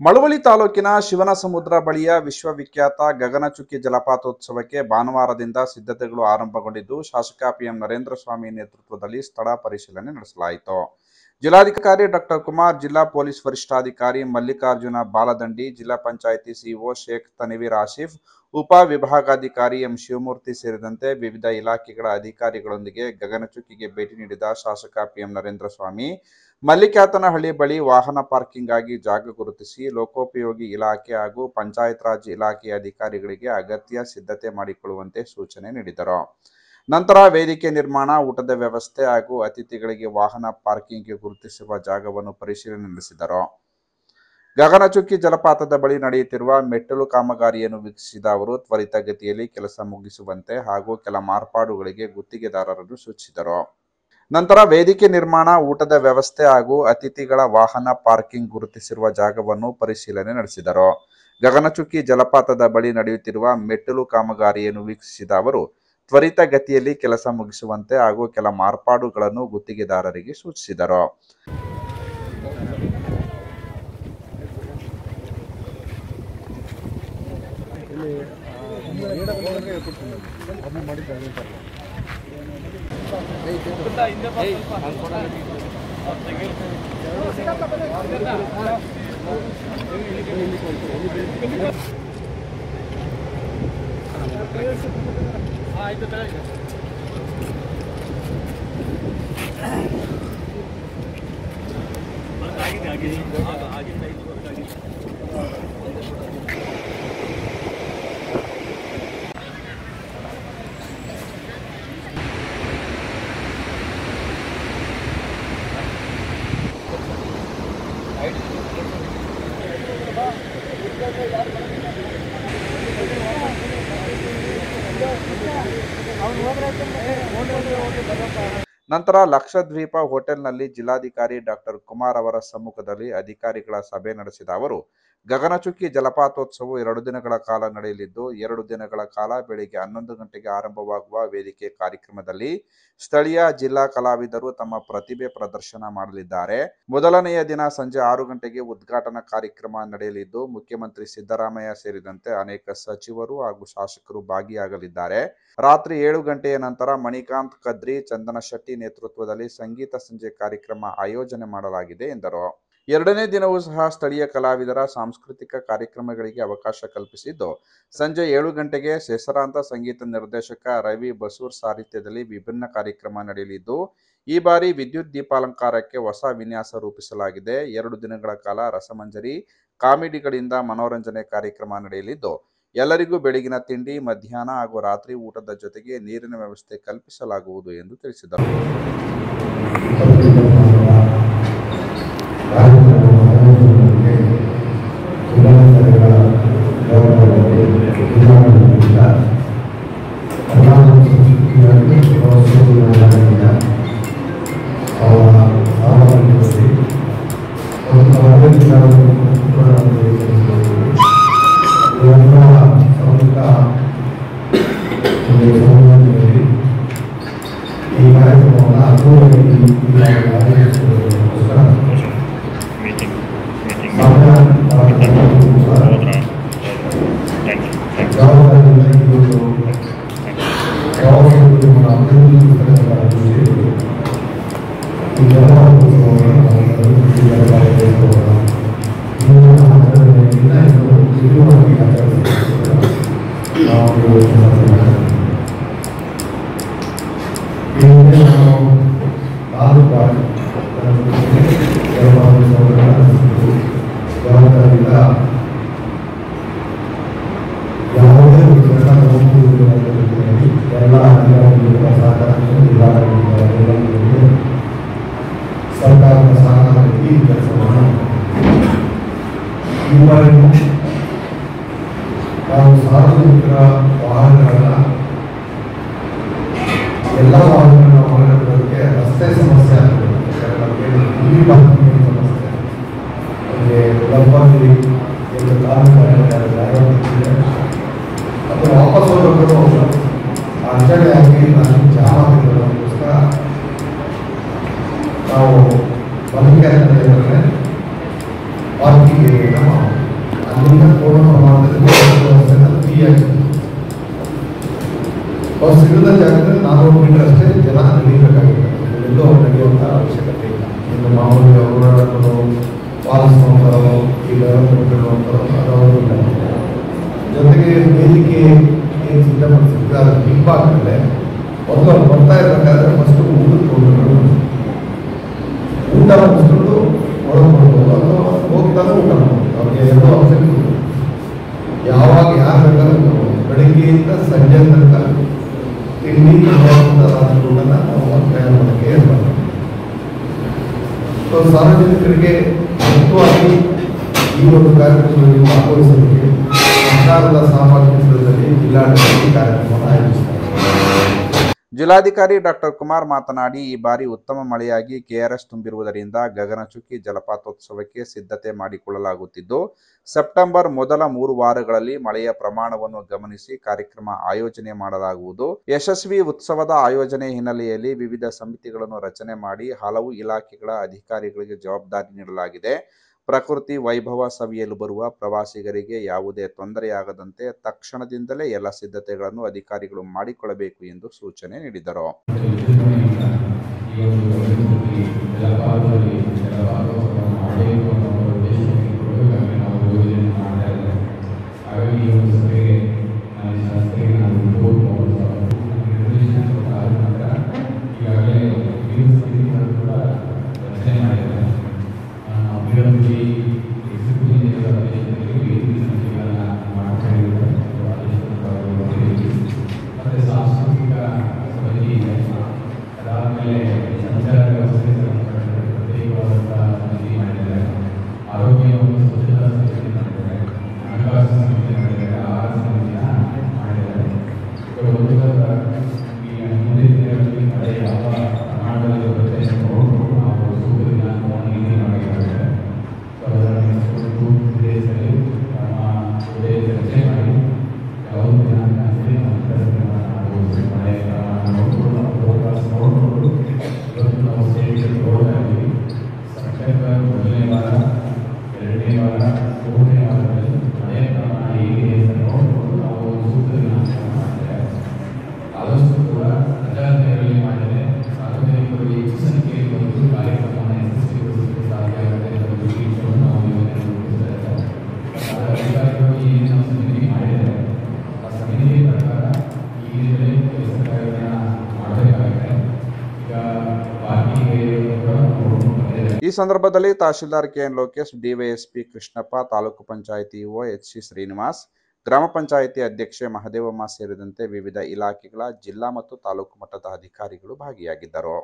ಮಳವಳ್ಳಿ ತಾಲೂಕಿನ ಶಿವನಸಮುದ್ರ ಬಳಿಯ ವಿಶ್ವವಿಖ್ಯಾತ ಗಗನಚುಕ್ಕಿ ಜಲಪಾತೋತ್ಸವಕ್ಕೆ ಭಾನುವಾರದಿಂದ ಸಿದ್ಧತೆಗಳು ಆರಂಭಗೊಂಡಿದ್ದು, ಶಾಸಕ ಪಿಎಂ ನರೇಂದ್ರ ಸ್ವಾಮಿ ನೇತೃತ್ವದಲ್ಲಿ ಸ್ಥಳ ಪರಿಶೀಲನೆ ನಡೆಸಲಾಯಿತು. ಜಿಲ್ಲಾಧಿಕಾರಿ ಡಾಕ್ಟರ್ ಕುಮಾರ್, ಜಿಲ್ಲಾ ಪೊಲೀಸ್ ವರಿಷ್ಠಾಧಿಕಾರಿ ಮಲ್ಲಿಕಾರ್ಜುನ ಬಾಲದಂಡಿ, ಜಿಲ್ಲಾ ಪಂಚಾಯಿತಿ ಸಿಇಒ ಶೇಖ್ ತನ್ವೀರ್ ಆಸಿಫ್, ಉಪ ವಿಭಾಗಾಧಿಕಾರಿ ಎಂ ಶಿವಮೂರ್ತಿ ಸೇರಿದಂತೆ ವಿವಿಧ ಇಲಾಖೆಗಳ ಅಧಿಕಾರಿಗಳೊಂದಿಗೆ ಗಗನಚುಕ್ಕಿಗೆ ಭೇಟಿ ನೀಡಿದ ಶಾಸಕ ಪಿಎಂ ನರೇಂದ್ರ ಸ್ವಾಮಿ, ಮಲ್ಲಿಕ್ಯಾತನಹಳ್ಳಿ ಬಳಿ ವಾಹನ ಪಾರ್ಕಿಂಗ್ ಆಗಿ ಜಾಗ ಗುರುತಿಸಿ ಲೋಕೋಪಯೋಗಿ ಇಲಾಖೆ ಹಾಗೂ ಪಂಚಾಯತ್ ರಾಜ್ ಇಲಾಖೆಯ ಅಧಿಕಾರಿಗಳಿಗೆ ಅಗತ್ಯ ಸಿದ್ಧತೆ ಮಾಡಿಕೊಳ್ಳುವಂತೆ ಸೂಚನೆ ನೀಡಿದರು. ನಂತರ ವೇದಿಕೆ ನಿರ್ಮಾಣ, ಊಟದ ವ್ಯವಸ್ಥೆ ಹಾಗೂ ಅತಿಥಿಗಳಿಗೆ ವಾಹನ ಪಾರ್ಕಿಂಗ್ಗೆ ಗುರುತಿಸಿರುವ ಜಾಗವನ್ನು ಪರಿಶೀಲನೆ ನಡೆಸಿದರು. ಗಗನಚುಕ್ಕಿ ಜಲಪಾತದ ಬಳಿ ನಡೆಯುತ್ತಿರುವ ಮೆಟ್ಟಿಲು ಕಾಮಗಾರಿಯನ್ನು ವೀಕ್ಷಿಸಿದ ಅವರು ತ್ವರಿತಗತಿಯಲ್ಲಿ ಕೆಲಸ ಮುಗಿಸುವಂತೆ ಹಾಗೂ ಕೆಲ ಮಾರ್ಪಾಡುಗಳಿಗೆ ಗುತ್ತಿಗೆದಾರರನ್ನು ಸೂಚಿಸಿದರು. ನಂತರ ವೇದಿಕೆ ನಿರ್ಮಾಣ, ಊಟದ ವ್ಯವಸ್ಥೆ ಹಾಗೂ ಅತಿಥಿಗಳ ವಾಹನ ಪಾರ್ಕಿಂಗ್ ಗುರುತಿಸಿರುವ ಜಾಗವನ್ನು ಪರಿಶೀಲನೆ ನಡೆಸಿದರು. ಗಗನಚುಕ್ಕಿ ಜಲಪಾತದ ಬಳಿ ನಡೆಯುತ್ತಿರುವ ಮೆಟ್ಟಿಲು ಕಾಮಗಾರಿಯನ್ನು ವೀಕ್ಷಿಸಿದ ಅವರು ತ್ವರಿತಗತಿಯಲ್ಲಿ ಕೆಲಸ ಮುಗಿಸುವಂತೆ ಹಾಗೂ ಕೆಲ ಮಾರ್ಪಾಡುಗಳನ್ನು ಗುತ್ತಿಗೆದಾರರಿಗೆ ಸೂಚಿಸಿದರು. ನಂತರ ಲಕ್ಷದ್ವೀಪ ಹೋಟೆಲ್ನಲ್ಲಿ ಜಿಲ್ಲಾಧಿಕಾರಿ ಡಾಕ್ಟರ್ ಕುಮಾರ್ ಅವರ ಸಮ್ಮುಖದಲ್ಲಿ ಅಧಿಕಾರಿಗಳ ಸಭೆ ನಡೆಸಿದ ಅವರು ಗಗನಚುಕ್ಕಿ ಜಲಪಾತೋತ್ಸವವು 2 ದಿನಗಳ ಕಾಲ ನಡೆಯಲಿದ್ದು, 2 ದಿನಗಳ ಕಾಲ ಬೆಳಿಗ್ಗೆ 11 ಗಂಟೆಗೆ ಆರಂಭವಾಗುವ ವೇದಿಕೆ ಕಾರ್ಯಕ್ರಮದಲ್ಲಿ ಸ್ಥಳೀಯ ಜಿಲ್ಲಾ ಕಲಾವಿದರು ತಮ್ಮ ಪ್ರತಿಭೆ ಪ್ರದರ್ಶನ ಮಾಡಲಿದ್ದಾರೆ. ಮೊದಲನೆಯ ದಿನ ಸಂಜೆ 6 ಗಂಟೆಗೆ ಉದ್ಘಾಟನಾ ಕಾರ್ಯಕ್ರಮ ನಡೆಯಲಿದ್ದು, ಮುಖ್ಯಮಂತ್ರಿ ಸಿದ್ದರಾಮಯ್ಯ ಸೇರಿದಂತೆ ಅನೇಕ ಸಚಿವರು ಹಾಗೂ ಶಾಸಕರು ಭಾಗಿಯಾಗಲಿದ್ದಾರೆ. ರಾತ್ರಿ 7 ಗಂಟೆಯ ನಂತರ ಮಣಿಕಾಂತ್ ಕದ್ರಿ, ಚಂದನ ಶೆಟ್ಟಿ ನೇತೃತ್ವದಲ್ಲಿ ಸಂಗೀತ ಸಂಜೆ ಕಾರ್ಯಕ್ರಮ ಆಯೋಜನೆ ಮಾಡಲಾಗಿದೆ ಎಂದರು. 2ನೇ ದಿನವೂ ಸಹ ಸ್ಥಳೀಯ ಕಲಾವಿದರ ಸಾಂಸ್ಕೃತಿಕ ಕಾರ್ಯಕ್ರಮಗಳಿಗೆ ಅವಕಾಶ ಕಲ್ಪಿಸಿದ್ದು, ಸಂಜೆ 7 ಗಂಟೆಗೆ ಹೆಸರಾಂತ ಸಂಗೀತ ನಿರ್ದೇಶಕ ರವಿ ಬಸೂರ್ ಸಾರಥ್ಯದಲ್ಲಿ ವಿಭಿನ್ನ ಕಾರ್ಯಕ್ರಮ ನಡೆಯಲಿದ್ದು, ಈ ಬಾರಿ ವಿದ್ಯುತ್ ದೀಪಾಲಂಕಾರಕ್ಕೆ ಹೊಸ ವಿನ್ಯಾಸ ರೂಪಿಸಲಾಗಿದೆ. 2 ದಿನಗಳ ಕಾಲ ರಸಮಂಜರಿ, ಕಾಮಿಡಿಗಳಿಂದ ಮನೋರಂಜನೆ ಕಾರ್ಯಕ್ರಮ ನಡೆಯಲಿದ್ದು, ಎಲ್ಲರಿಗೂ ಬೆಳಗಿನ ತಿಂಡಿ, ಮಧ್ಯಾಹ್ನ ಹಾಗೂ ರಾತ್ರಿ ಊಟದ ಜೊತೆಗೆ ನೀರಿನ ವ್ಯವಸ್ಥೆ ಕಲ್ಪಿಸಲಾಗುವುದು ಎಂದು ತಿಳಿಸಿದರು. ನಾವು ಸಾರ್ವಜನಿಕರ ವಾಹನಗಳನ್ನ ಎಲ್ಲ ವಾಹನಗಳಿಗೆ ರಸ್ತೆ ಸಮಸ್ಯೆ ಆಗ್ತದೆ. ಇಲ್ಲಿ ಸಮಸ್ಯೆ ನಮಗೆ ಲಂಬಾಗಿ ಅದು ವಾಪಸ್ ಹೋಗೋದು ಅರ್ಜೆಂಟಾಗಿ ನಾನು ಜಾಮ ಆಗಿರೋದಕ್ಕೋಸ್ಕರ ನಾವು ಪಾರ್ಕಿಂಗ್ ಏರಿಯಾನ ಅಲ್ಲಿಂದ ಪೂರ್ಣ ಪ್ರಮಾಣದಲ್ಲಿ ವ್ಯವಸ್ಥೆನ ಫ್ರೀ ಆಗಿದೆ. ಅವ್ರು ಸಿಗದ ಜಾಗದಲ್ಲಿ 400 ಮೀಟರ್ ಅಷ್ಟೇ ಜನ ನಡೀಬೇಕಾಗಿದೆ. ಎಲ್ಲೋ ನಡೆಯುವಂಥ ಅವಶ್ಯಕತೆ ಇಲ್ಲ. ಇನ್ನು ಮಾಮೂಲಿ ಓಡಾಡೋದು ವಾಲ್ಸ್ ನೋಡ್ತಾರೋ ಈಗ ಅದವರು ಇಲ್ಲ. ಜೊತೆಗೆ ವೇದಿಕೆ ಏನು ಸಿದ್ಧಪಡಿಸಿದ್ರೆ ಅದು ಹಿಂಭಾಗದಲ್ಲೇ ಮೊದಲು ಅವ್ರು ಬರ್ತಾ ಇರಬೇಕಾದ್ರೆ ಫಸ್ಟು ಊಟಕ್ಕೆ ಹೋಗ್ಬೇಕು. ಊಟ ಮುಗಿಸ್ಕೊಂಡು ಒಳಗೆ ಬರ್ಬೋದು ಅಥವಾ ಹೋಗ್ತಾನೆ ಊಟ ಮಾಡ್ಬೋದು. ಅವ್ರಿಗೆ ಎರಡೂ ಆಪ್ಷನ್ ಯಾವಾಗ ಯಾರು ಬೇಕಾದ್ರೂ ಬರ್ಬೋದು. ಬೆಳಿಗ್ಗೆಯಿಂದ ಸಂಜೆ ತನಕ ತಿಂಡಿ ರಾತ್ರಿ ಊಟನ ನಾವು ತಯಾರು ಮಾಡೋಕ್ಕೆ ಹೇಳ್ಬಾರ್ದು. ಸೊ ಸಾರ್ವಜನಿಕರಿಗೆ ಮುಖ್ಯವಾಗಿ ಈ ಒಂದು ಕಾರ್ಯಕ್ರಮದಲ್ಲಿ ಭಾಗವಹಿಸೋದಕ್ಕೆ ಸರ್ಕಾರದ ಸಾಮಾಜಿಕದಲ್ಲಿ ಜಿಲ್ಲಾಡಳಿತ ಕಾರ್ಯಕ್ರಮವನ್ನು ಆಯೋಜಿಸಿದ್ದಾರೆ. ಜಿಲ್ಲಾಧಿಕಾರಿ ಡಾಕ್ಟರ್ ಕುಮಾರ್ ಮಾತನಾಡಿ, ಈ ಬಾರಿ ಉತ್ತಮ ಮಳೆಯಾಗಿ ಕೆಆರ್ಎಸ್ ತುಂಬಿರುವುದರಿಂದ ಗಗನಚುಕ್ಕಿ ಜಲಪಾತೋತ್ಸವಕ್ಕೆ ಸಿದ್ಧತೆ ಮಾಡಿಕೊಳ್ಳಲಾಗುತ್ತಿದ್ದು, ಸೆಪ್ಟೆಂಬರ್ ಮೊದಲ 3 ವಾರಗಳಲ್ಲಿ ಮಳೆಯ ಪ್ರಮಾಣವನ್ನು ಗಮನಿಸಿ ಕಾರ್ಯಕ್ರಮ ಆಯೋಜನೆ ಮಾಡಲಾಗುವುದು. ಯಶಸ್ವಿ ಉತ್ಸವದ ಆಯೋಜನೆ ಹಿನ್ನೆಲೆಯಲ್ಲಿ ವಿವಿಧ ಸಮಿತಿಗಳನ್ನು ರಚನೆ ಮಾಡಿ ಹಲವು ಇಲಾಖೆಗಳ ಅಧಿಕಾರಿಗಳಿಗೆ ಜವಾಬ್ದಾರಿ ನೀಡಲಾಗಿದೆ. ಪ್ರಕೃತಿ ವೈಭವ ಸವಿಯಲು ಬರುವ ಪ್ರವಾಸಿಗರಿಗೆ ಯಾವುದೇ ತೊಂದರೆಯಾಗದಂತೆ ತಕ್ಷಣದಿಂದಲೇ ಎಲ್ಲ ಸಿದ್ಧತೆಗಳನ್ನು ಅಧಿಕಾರಿಗಳು ಮಾಡಿಕೊಳ್ಳಬೇಕು ಎಂದು ಸೂಚನೆ ನೀಡಿದರು. ಈ ಸಂದರ್ಭದಲ್ಲಿ tahsildar KN Lokesh, DYSP Krishnappa, taluk panchayat EO HC Srinivas, ಗ್ರಾಮ ಪಂಚಾಯಿತಿ ಅಧ್ಯಕ್ಷೆ ಮಹದೇವಮ್ಮ ಸೇರಿದಂತೆ ವಿವಿಧ ಇಲಾಖೆಗಳ ಜಿಲ್ಲಾ ಮತ್ತು ತಾಲೂಕು ಮಟ್ಟದ ಅಧಿಕಾರಿಗಳು ಭಾಗಿಯಾಗಿದ್ದರು.